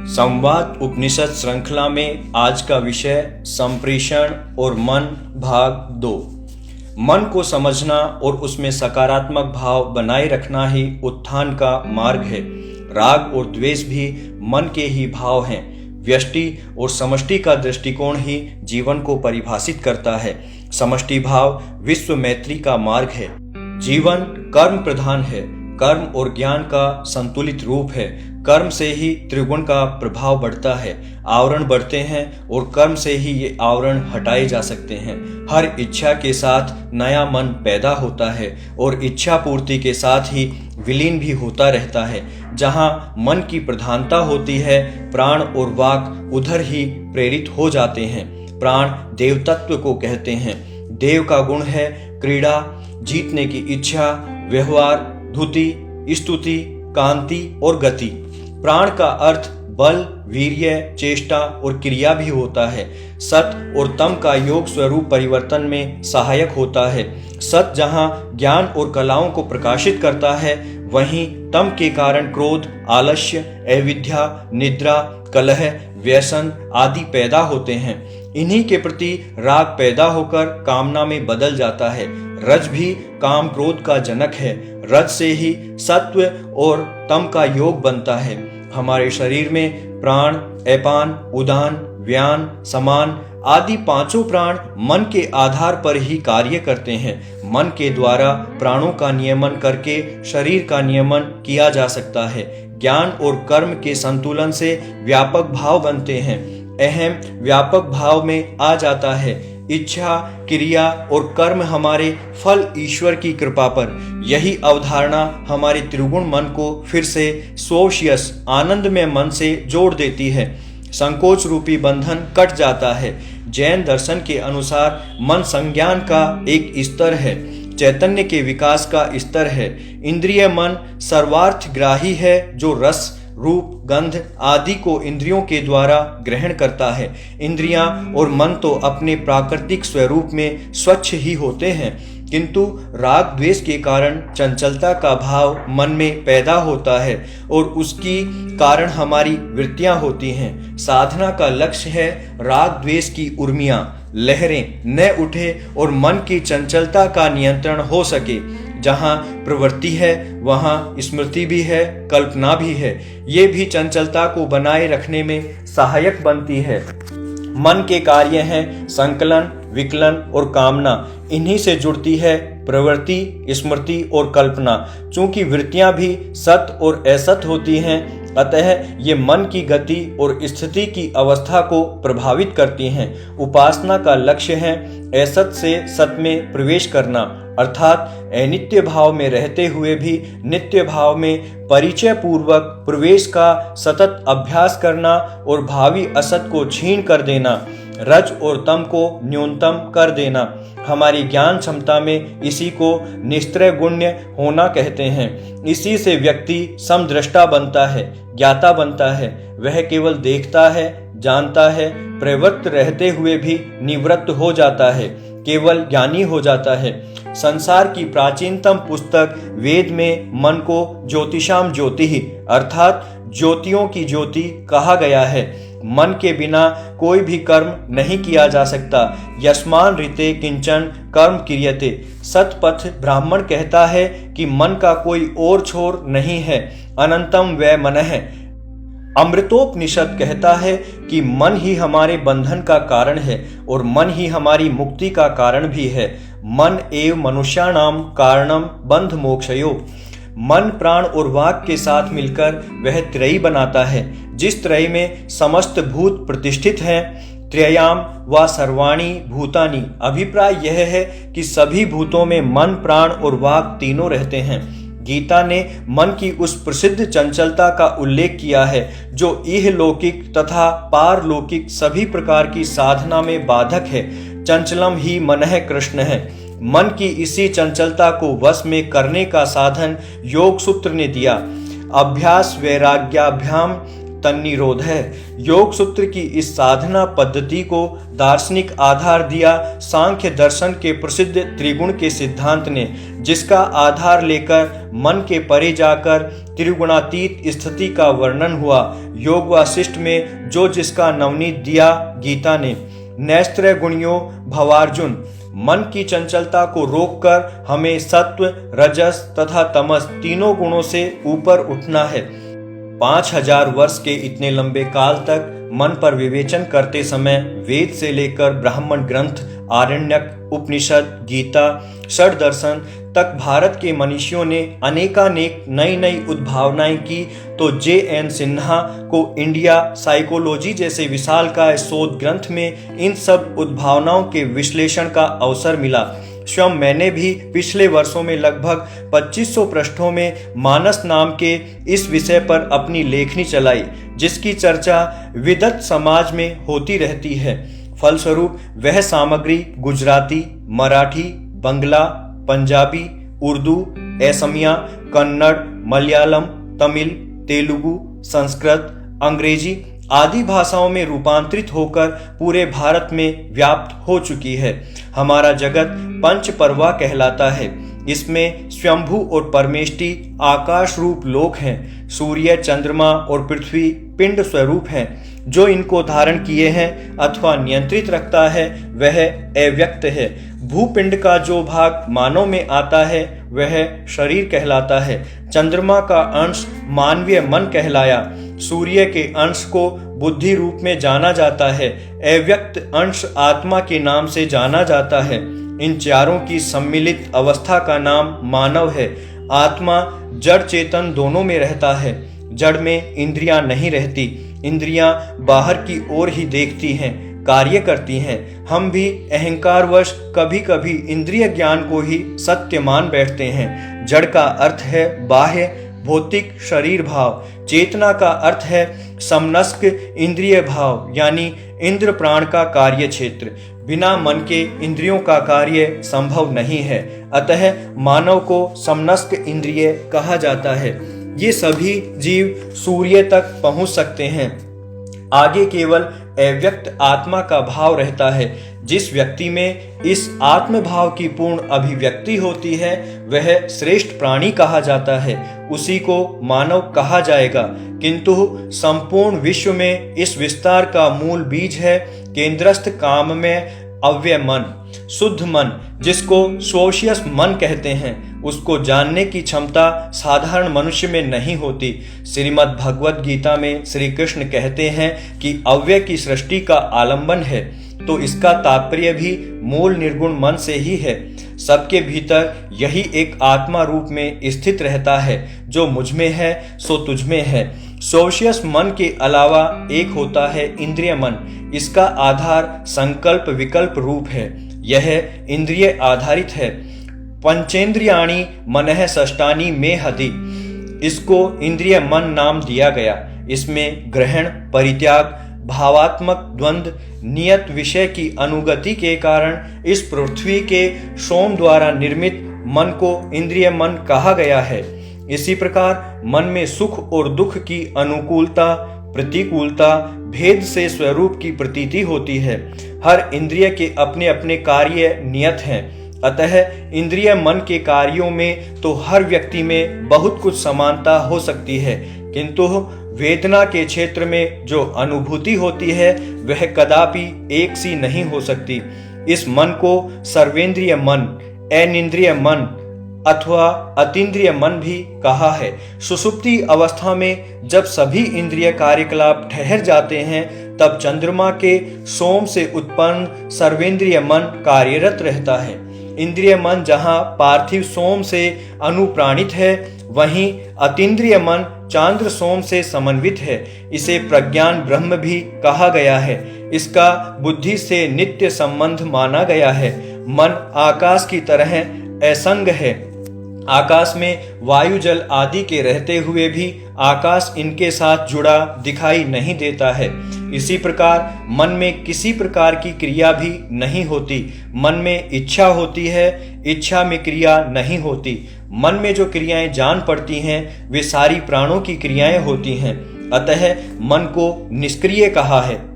संवाद उपनिषद श्रृंखला में आज का विषय संप्रेषण और मन भाग 2। मन को समझना और उसमें सकारात्मक भाव बनाए रखना ही उत्थान का मार्ग है। राग और द्वेष भी मन के ही भाव हैं। व्यष्टि और समष्टि का दृष्टिकोण ही जीवन को परिभाषित करता है। समष्टि भाव विश्व मैत्री का मार्ग है। जीवन कर्म प्रधान है। कर्म और ज्ञान का संतुलित रूप है। कर्म से ही त्रिगुण का प्रभाव बढ़ता है। आवरण बढ़ते हैं और कर्म से ही ये आवरण हटाए जा सकते हैं। हर इच्छा के साथ नया मन पैदा होता है और इच्छा पूर्ति के साथ ही विलीन भी होता रहता है। जहाँ मन की प्रधानता होती है, प्राण और वाक उधर ही प्रेरित हो जाते हैं। प्राण देव तत्व को कहते हैं। देव का गुण है क्रीड़ा, जीतने की इच्छा, व्यवहार, धुति, स्तुति, कांति और गति। प्राण का अर्थ बल, वीर्य, चेष्टा और क्रिया भी होता है। सत और तम का योग स्वरूप परिवर्तन में सहायक होता है। सत जहाँ ज्ञान और कलाओं को प्रकाशित करता है, वहीं तम के कारण क्रोध, आलस्य, अविद्या, निद्रा, कलह, व्यसन आदि पैदा होते हैं। इन्हीं के प्रति राग पैदा होकर कामना में बदल जाता है। रज भी काम क्रोध का जनक है। रज से ही सत्व और तम का योग बनता है। हमारे शरीर में प्राण, अपान, उदान, व्यान, समान आदि पांचों प्राण मन के आधार पर ही कार्य करते हैं। मन के द्वारा प्राणों का नियमन करके शरीर का नियमन किया जा सकता है। ज्ञान और कर्म के संतुलन से व्यापक भाव बनते हैं। अहम व्यापक भाव में आ जाता है। इच्छा, क्रिया और कर्म हमारे फल ईश्वर की कृपा पर। यही अवधारणा हमारे त्रिगुण मन को फिर से सोशियस आनंद में मन से जोड़ देती है। संकोच रूपी बंधन कट जाता है। जैन दर्शन के अनुसार मन संज्ञान का एक स्तर है, चैतन्य के विकास का स्तर है। इंद्रिय मन सर्वार्थग्राही है, जो रस, रूप, गंध आदि को इंद्रियों के द्वारा ग्रहण करता है। इंद्रियां और मन तो अपने प्राकृतिक स्वरूप में स्वच्छ ही होते हैं, किंतु राग द्वेष के कारण चंचलता का भाव मन में पैदा होता है और उसकी कारण हमारी वृत्तियां होती हैं। साधना का लक्ष्य है राग द्वेष की उर्मियां, लहरें न उठे और मन की चंचलता का नियंत्रण हो सके। जहाँ प्रवृत्ति है वहाँ स्मृति भी है, कल्पना भी है। ये भी चंचलता को बनाए रखने में सहायक बनती है। मन के कार्य हैं संकलन, विकलन और कामना। इन्हीं से जुड़ती है प्रवृत्ति, स्मृति और कल्पना। चूंकि वृत्तियां भी सत और असत होती हैं, अतः ये मन की गति और स्थिति की अवस्था को प्रभावित करती हैं। उपासना का लक्ष्य है असत से सत में प्रवेश करना, अर्थात अनित्य भाव में रहते हुए भी नित्य भाव में परिचय पूर्वक प्रवेश का सतत अभ्यास करना और भावी असत को छीन कर देना, रज और तम को न्यूनतम कर देना। हमारी ज्ञान क्षमता में इसी को निस्त्रय गुण्य होना कहते हैं। इसी से व्यक्ति समदृष्टा बनता है, ज्ञाता बनता है। वह केवल देखता है, जानता है, प्रवृत्त रहते हुए भी निवृत्त हो जाता है, केवल ज्ञानी हो जाता है। संसार की प्राचीनतम पुस्तक वेद में मन को ज्योतिषाम ज्योति अर्थात ज्योतियों की ज्योति कहा गया है। मन के बिना कोई भी कर्म नहीं किया जा सकता। यस्मान ऋते किंचन कर्म क्रियते। सतपथ ब्राह्मण कहता है कि मन का कोई और छोर नहीं है, अनंतम वै मनः। अमृतोपनिषद कहता है कि मन ही हमारे बंधन का कारण है और मन ही हमारी मुक्ति का कारण भी है। मन एव मनुष्याणाम कारणम बंध मोक्षयो। मन, प्राण और वाक के साथ मिलकर वह त्रयी बनाता है। जिस त्रयी में समस्त भूत प्रतिष्ठित हैं, त्रयाम व सर्वाणी भूतानि। अभिप्राय यह है कि सभी भूतों में मन, प्राण और वाक तीनों रहते हैं। गीता ने मन की उस प्रसिद्ध चंचलता का उल्लेख किया है जो इहलौकिक तथा पारलौकिक सभी प्रकार की साधना में बाधक है। चंचलम ही मनः कृष्ण है। मन की इसी चंचलता को वश में करने का साधन योग सूत्र ने दिया। अभ्यास वैराग्याभ्याम तन्निरोध है। योग सूत्र की इस साधना पद्धति को दार्शनिक आधार दिया सांख्य दर्शन के प्रसिद्ध त्रिगुण के सिद्धांत ने, जिसका आधार लेकर मन के परे जाकर त्रिगुणातीत स्थिति का वर्णन हुआ। योग वासिष्ठ में जो जिसका नवनीत दिया गीता ने। नैस्त्रय गुणियों भवार्जुन, मन की चंचलता को रोककर हमें सत्व, रजस तथा तमस तीनों गुणों से ऊपर उठना है। 5000 वर्ष के इतने लंबे काल तक मन पर विवेचन करते समय वेद से लेकर ब्राह्मण ग्रंथ, आरण्यक, उपनिषद, गीता, षड दर्शन तक भारत के मनीषियों ने अनेकानेक नई नई उद्भावनाएं की, तो J.N. सिन्हा को इंडिया साइकोलॉजी जैसे विशालकाय शोध ग्रंथ में इन सब उद्भावनाओं के विश्लेषण का अवसर मिला। स्वयं मैंने भी पिछले वर्षों में लगभग 2500 पृष्ठों में मानस नाम के इस विषय पर अपनी लेखनी चलाई, जिसकी चर्चा विदत समाज में होती रहती है। फलस्वरूप वह सामग्री गुजराती, मराठी, बंगला, पंजाबी, उर्दू, असमिया, कन्नड़, मलयालम, तमिल, तेलुगु, संस्कृत, अंग्रेजी आदि भाषाओं में रूपांतरित होकर पूरे भारत में व्याप्त हो चुकी है। हमारा जगत पंच परवा कहलाता है। इसमें स्वयंभू और परमेष्टि आकाश रूप लोक हैं। सूर्य, चंद्रमा और पृथ्वी पिंड स्वरूप हैं। जो इनको धारण किए हैं अथवा नियंत्रित रखता है वह अव्यक्त है। भूपिंड का जो भाग मानव में आता है वह शरीर कहलाता है। चंद्रमा का अंश मानवीय मन कहलाया। सूर्य के अंश को बुद्धि रूप में जाना जाता है। अव्यक्त अंश आत्मा के नाम से जाना जाता है। इन चारों की सम्मिलित अवस्था का नाम मानव है। आत्मा जड़ चेतन दोनों में रहता है। जड़ में इंद्रियां नहीं रहती। इंद्रियां बाहर की ओर ही देखती हैं, कार्य करती हैं। हम भी अहंकारवश कभी कभी इंद्रिय ज्ञान को ही सत्य मान बैठते हैं। जड़ का अर्थ है बाह्य भौतिक शरीर भाव। चेतना का अर्थ है समनस्क इंद्रिय भाव, यानी इंद्र प्राण का कार्य क्षेत्र। बिना मन के इंद्रियों का कार्य संभव नहीं है। अतः मानव को समनस्क इंद्रिय कहा जाता है। ये सभी जीव सूर्य तक पहुंच सकते हैं। आगे केवल अव्यक्त आत्मा का भाव रहता है। जिस व्यक्ति में इस आत्म भाव की पूर्ण अभिव्यक्ति होती है वह श्रेष्ठ प्राणी कहा जाता है। उसी को मानव कहा जाएगा। किंतु संपूर्ण विश्व में इस विस्तार का मूल बीज है केंद्रस्थ काम में अव्यय मन, शुद्ध मन, जिसको सोशियस मन कहते हैं। उसको जानने की क्षमता साधारण मनुष्य में नहीं होती। श्रीमद् भगवद गीता में श्री कृष्ण कहते हैं कि अव्यय की सृष्टि का आलंबन है, तो इसका तात्पर्य भी मूल निर्गुण मन से ही है। सबके भीतर यही एक आत्मा रूप में स्थित रहता है। जो मुझ में है सो तुझ में है। सोशियस मन के अलावा एक होता है इंद्रिय मन। इसका आधार संकल्प विकल्प रूप है। यह इंद्रिय आधारित है। पंचेंद्रियाणि मनः षष्ठानि में हति। इसको इंद्रिय मन नाम दिया गया। इसमें ग्रहण, परित्याग, भावात्मक द्वंद्व, नियत विषय की अनुगति के कारण इस पृथ्वी के सोम द्वारा निर्मित मन को इंद्रिय मन कहा गया है। इसी प्रकार मन में सुख और दुख की अनुकूलता, प्रतिकूलता, भेद से स्वरूप की प्रतीति होती है। हर इंद्रिय के अपने अपने कार्य नियत हैं। अतः इंद्रिय मन के कार्यों में तो हर व्यक्ति में बहुत कुछ समानता हो सकती है, किंतु वेदना के क्षेत्र में जो अनुभूति होती है वह कदापि एक सी नहीं हो सकती। इस मन को सर्वेंद्रिय मन, अनिंद्रिय मन अथवा अतीन्द्रिय मन भी कहा है। सुषुप्ति अवस्था में जब सभी इंद्रिय कार्यकलाप ठहर जाते हैं तब चंद्रमा के सोम से उत्पन्न सर्वेंद्रिय मन कार्यरत रहता है। इंद्रिय मन जहाँ पार्थिव सोम से अनुप्राणित है, वहीं अतीन्द्रिय मन चांद्र सोम से समन्वित है। इसे प्रज्ञान ब्रह्म भी कहा गया है। इसका बुद्धि से नित्य संबंध माना गया है। मन आकाश की तरह असंग है। आकाश में वायु जल आदि के रहते हुए भी आकाश इनके साथ जुड़ा दिखाई नहीं देता है। इसी प्रकार मन में किसी प्रकार की क्रिया भी नहीं होती। मन में इच्छा होती है, इच्छा में क्रिया नहीं होती। मन में जो क्रियाएं जान पड़ती हैं वे सारी प्राणों की क्रियाएं होती हैं। अतः मन को निष्क्रिय कहा है।